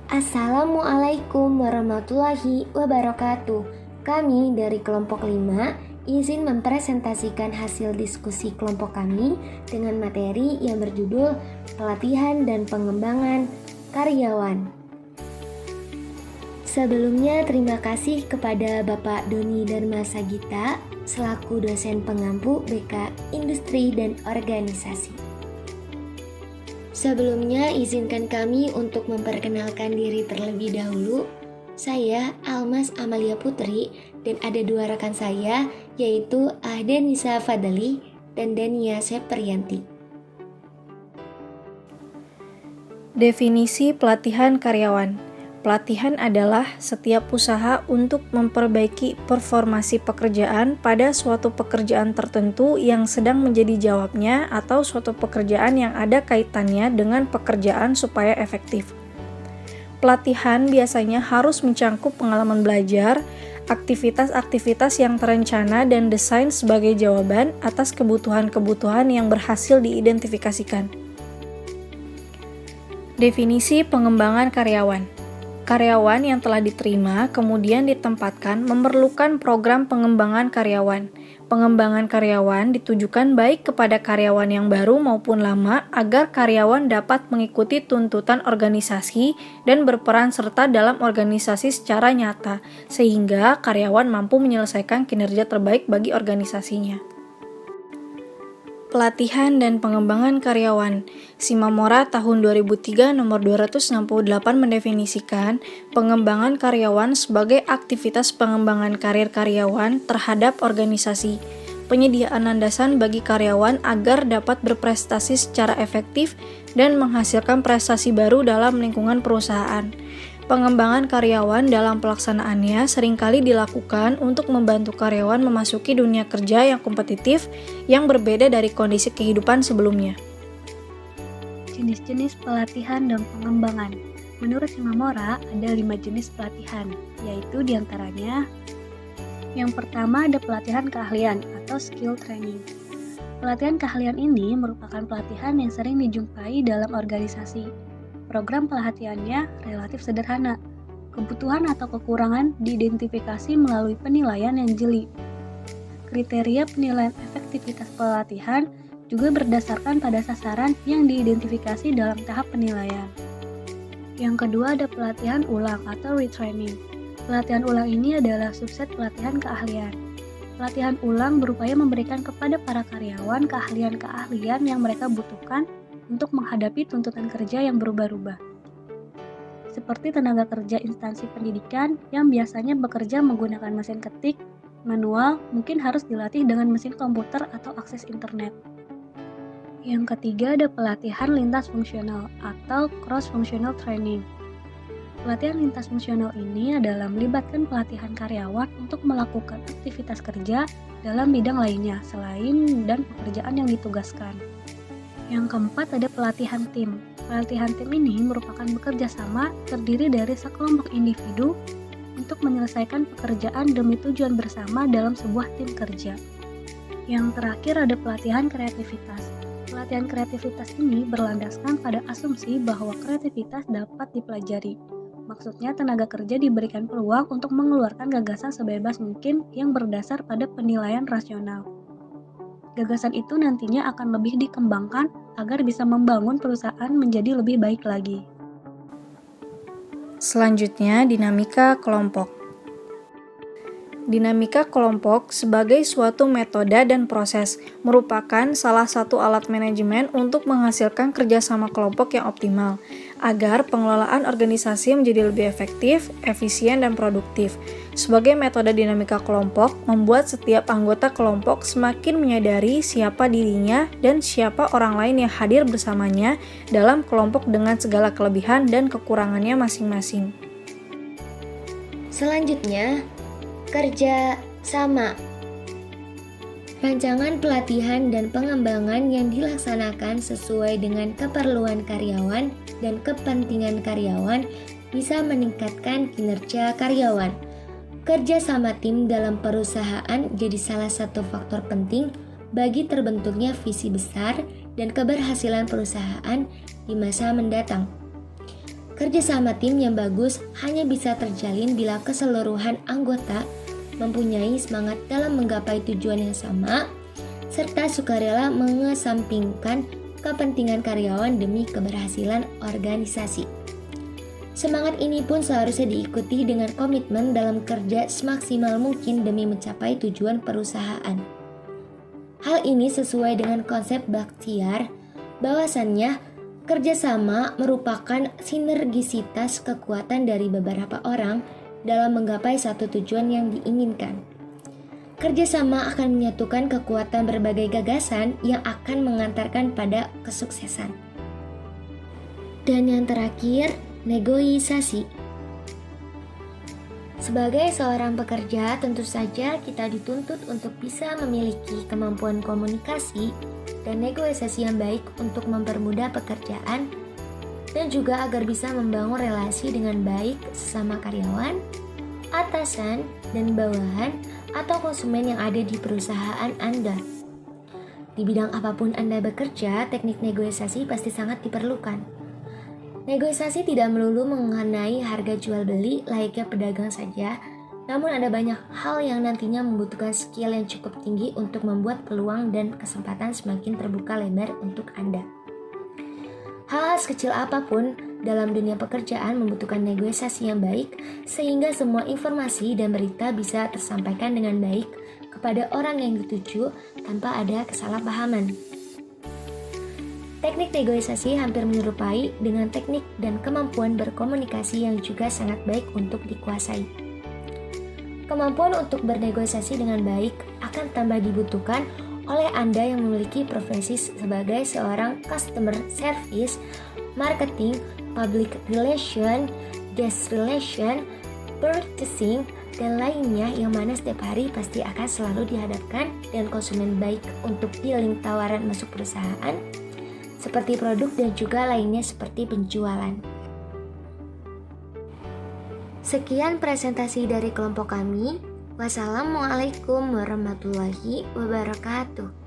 Assalamualaikum warahmatullahi wabarakatuh. Kami dari kelompok 5 izin mempresentasikan hasil diskusi kelompok kami dengan materi yang berjudul Pelatihan dan Pengembangan Karyawan. Sebelumnya terima kasih kepada Bapak Doni Dharma Sagita selaku dosen pengampu BK Industri dan Organisasi. Sebelumnya izinkan kami untuk memperkenalkan diri terlebih dahulu. Saya Almas Amalia Putri dan ada dua rekan saya yaitu Ahden Nisa Fadali dan Dania Septrianti. Definisi pelatihan karyawan. Pelatihan adalah setiap usaha untuk memperbaiki performasi pekerjaan pada suatu pekerjaan tertentu yang sedang menjadi jawabnya atau suatu pekerjaan yang ada kaitannya dengan pekerjaan supaya efektif. Pelatihan biasanya harus mencangkup pengalaman belajar, aktivitas-aktivitas yang terencana dan desain sebagai jawaban atas kebutuhan-kebutuhan yang berhasil diidentifikasikan. Definisi pengembangan karyawan. Karyawan yang telah diterima kemudian ditempatkan memerlukan program pengembangan karyawan. Pengembangan karyawan ditujukan baik kepada karyawan yang baru maupun lama agar karyawan dapat mengikuti tuntutan organisasi dan berperan serta dalam organisasi secara nyata, sehingga karyawan mampu menyelesaikan kinerja terbaik bagi organisasinya. Pelatihan dan pengembangan karyawan. Simamora tahun 2003 nomor 268 mendefinisikan pengembangan karyawan sebagai aktivitas pengembangan karir karyawan terhadap organisasi, penyediaan landasan bagi karyawan agar dapat berprestasi secara efektif dan menghasilkan prestasi baru dalam lingkungan perusahaan. Pengembangan karyawan dalam pelaksanaannya seringkali dilakukan untuk membantu karyawan memasuki dunia kerja yang kompetitif yang berbeda dari kondisi kehidupan sebelumnya. Jenis-jenis pelatihan dan pengembangan. Menurut Simamora, ada 5 jenis pelatihan, yaitu diantaranya yang pertama ada pelatihan keahlian atau skill training. Pelatihan keahlian ini merupakan pelatihan yang sering dijumpai dalam organisasi. Program pelatihannya relatif sederhana. Kebutuhan atau kekurangan diidentifikasi melalui penilaian yang jeli. Kriteria penilaian efektivitas pelatihan juga berdasarkan pada sasaran yang diidentifikasi dalam tahap penilaian. Yang kedua ada pelatihan ulang atau retraining. Pelatihan ulang ini adalah subset pelatihan keahlian. Pelatihan ulang berupaya memberikan kepada para karyawan keahlian-keahlian yang mereka butuhkan untuk menghadapi tuntutan kerja yang berubah-ubah. Seperti tenaga kerja instansi pendidikan yang biasanya bekerja menggunakan mesin ketik, manual, mungkin harus dilatih dengan mesin komputer atau akses internet. Yang ketiga ada pelatihan lintas fungsional atau cross-functional training. Pelatihan lintas fungsional ini adalah melibatkan pelatihan karyawan untuk melakukan aktivitas kerja dalam bidang lainnya selain dan pekerjaan yang ditugaskan. Yang keempat ada pelatihan tim. Pelatihan tim ini merupakan bekerja sama terdiri dari sekelompok individu untuk menyelesaikan pekerjaan demi tujuan bersama dalam sebuah tim kerja. Yang terakhir ada pelatihan kreativitas. Pelatihan kreativitas ini berlandaskan pada asumsi bahwa kreativitas dapat dipelajari. Maksudnya tenaga kerja diberikan peluang untuk mengeluarkan gagasan sebebas mungkin yang berdasar pada penilaian rasional. Gagasan itu nantinya akan lebih dikembangkan agar bisa membangun perusahaan menjadi lebih baik lagi. Selanjutnya, dinamika kelompok. Dinamika kelompok sebagai suatu metode dan proses merupakan salah satu alat manajemen untuk menghasilkan kerjasama kelompok yang optimal, agar pengelolaan organisasi menjadi lebih efektif, efisien, dan produktif. Sebagai metode dinamika kelompok, membuat setiap anggota kelompok semakin menyadari siapa dirinya dan siapa orang lain yang hadir bersamanya dalam kelompok dengan segala kelebihan dan kekurangannya masing-masing. Selanjutnya, kerja sama. Rancangan pelatihan dan pengembangan yang dilaksanakan sesuai dengan keperluan karyawan dan kepentingan karyawan bisa meningkatkan kinerja karyawan. Kerja sama tim dalam perusahaan jadi salah satu faktor penting bagi terbentuknya visi besar dan keberhasilan perusahaan di masa mendatang. Kerjasama tim yang bagus hanya bisa terjalin bila keseluruhan anggota mempunyai semangat dalam menggapai tujuan yang sama, serta sukarela mengesampingkan kepentingan karyawan demi keberhasilan organisasi. Semangat ini pun seharusnya diikuti dengan komitmen dalam kerja semaksimal mungkin demi mencapai tujuan perusahaan. Hal ini sesuai dengan konsep Bakhtiar, bahwasannya kerjasama merupakan sinergisitas kekuatan dari beberapa orang dalam menggapai satu tujuan yang diinginkan. Kerjasama akan menyatukan kekuatan berbagai gagasan yang akan mengantarkan pada kesuksesan. Dan yang terakhir, negosiasi. Sebagai seorang pekerja, tentu saja kita dituntut untuk bisa memiliki kemampuan komunikasi dan negosiasi yang baik untuk mempermudah pekerjaan dan juga agar bisa membangun relasi dengan baik sesama karyawan, atasan, dan bawahan atau konsumen yang ada di perusahaan Anda. Di bidang apapun Anda bekerja, teknik negosiasi pasti sangat diperlukan. Negosiasi tidak melulu mengenai harga jual beli layaknya pedagang saja, namun ada banyak hal yang nantinya membutuhkan skill yang cukup tinggi untuk membuat peluang dan kesempatan semakin terbuka lebar untuk Anda. Hal-hal sekecil apapun dalam dunia pekerjaan membutuhkan negosiasi yang baik sehingga semua informasi dan berita bisa tersampaikan dengan baik kepada orang yang dituju tanpa ada kesalahpahaman. Teknik negosiasi hampir menyerupai dengan teknik dan kemampuan berkomunikasi yang juga sangat baik untuk dikuasai. Kemampuan untuk bernegosiasi dengan baik akan tambah dibutuhkan oleh Anda yang memiliki profesi sebagai seorang customer service, marketing, public relation, guest relation, purchasing, dan lainnya yang mana setiap hari pasti akan selalu dihadapkan dengan konsumen baik untuk dealing tawaran masuk perusahaan, seperti produk dan juga lainnya seperti penjualan. Sekian presentasi dari kelompok kami. Wassalamualaikum warahmatullahi wabarakatuh.